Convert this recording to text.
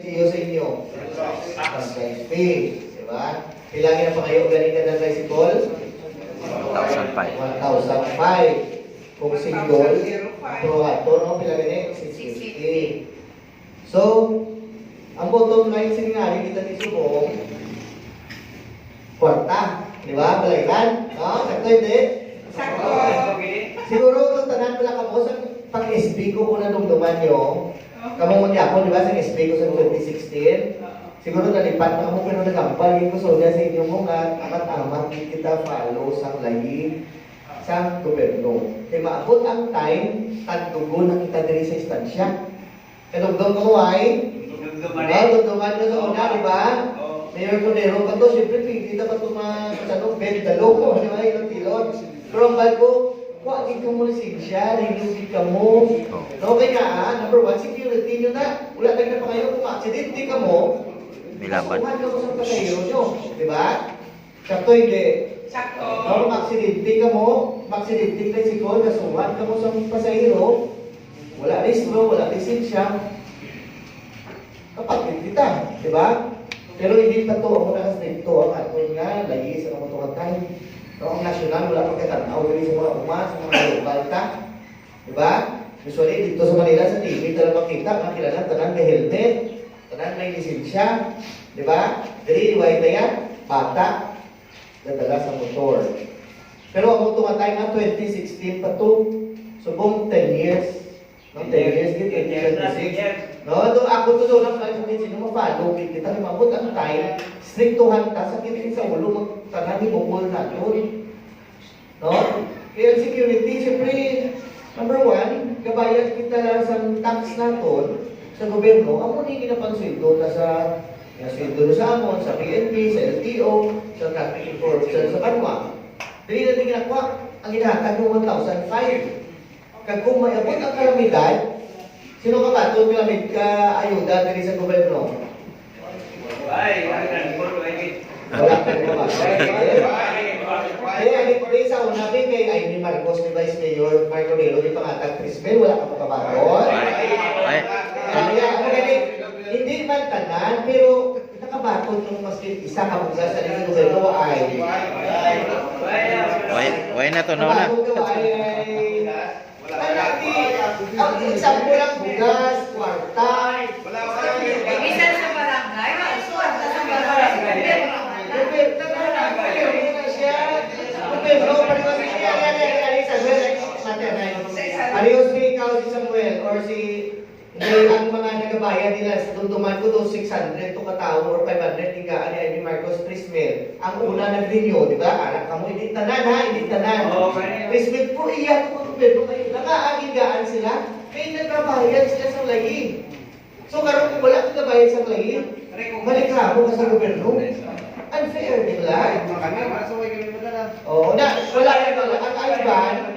LTO sa inyo? 1,000 diba? Kailangan na pa kayo galing ka ng tricycle? 1,500. 1,500. Kung single, ito no? Kailangan na 650. So, ang bottom line siningari kita ni Subong, kwarta. Di ba? Balaitan? No? Sakto hindi? Sakto. Siguro, itong tanan pala ka mo, sa pag-SB ko kung nadumduman nyo, kamong magyapon, di ba, sa SB ko sa 2016, siguro nalipat na kamo pero nagampal, yung gusto niya sa inyo mo nga, amat-amat kita follow sa lahi sa gobyerno. Kaya maabot ang time, tagdugo na kita diri sa istansya. Kadugdong ko ay, dugduman ko sa una, di ba? Mayor Cordero pa to, siyempre, pigita pa ito bed dalo ko, di ba, ilang tilon. Pero ang bal ko, wag ka mo lisensya, rinugid ka mo. No, kaya number one, security nyo na. Wala tayo na pa kayo, kung aksidente ka mo, Nilaban. kuhan ka mo sa pasahero nyo. Di ba? Sakto hindi. Sakto. No, kung aksidente ka mo, aksidente ka sikol, kasuhan ka mo sa pasahero, wala restro, wala lisensya, kapatid kita. Di ba? Pero hindi pa to, ako nakastricto ang ato nga, lagi sa mga tumatay. No, ang nasyonal, wala pang katanaw, sa mga umas, sa mga lokal ta. Diba? Usually, dito sa Manila, sa TV, talagang makita, makilala, tanan may helmet, tanan may lisensya. Diba? Dali, iway na yan, bata, dadala sa motor. Pero ang tumatay nga, 2016 pa to, subong 10 years. No, 10 years, 2026. No, ito ako to doon ang kung sino mo-follow, kita na mabot ang time, strictuhan ta, sakit din sa ulo, magtanan ni bukol na yun. No? Kaya security, siyempre, number one, kabayad kita lang sa tax natin sa gobyerno, ang muna yung ginapansweldo na sa sweldo sa amon, sa PNP, sa LTO, sa traffic enforcement, sa kanwa. Dili natin ginakuha, ang hinahatag ng 1,500. Kag kung may abot ang kalamidad, sino ka ba? Ito kalamid ka ayuda diri sa gobyerno? Wala ka ba? Kaya di sa una kay Amy Marcos, ni Vice Mayor Marco Nero, di pangatag Crisbel, wala ka pa kabaton. Kaya ako galing, hindi man tanan, pero nakabaton ng mas isa ka mula sa rin gobyerno ay. Why na to na? Ang example lang, bugas, kwarta. Bisan sa barangay, suwarta sa barangay. Arios si ikaw si Samuel or si ang mga nagabayan nila sa dunduman ko doon 600 to katao or 500 tigaan ni Amy Marcos Trismel. Ang una nag-renew, di ba? Anak ka mo, hindi tanan ha, hindi tanan. Trismel po, iya ko pero kayo, nakaagigaan sila, kaya nagkabayan sila sa lagi. So karon kung wala kang kabayan sa lagi, balik ka mo sa gobyerno. Unfair, di ba? Oo, wala yan. Ang aliban,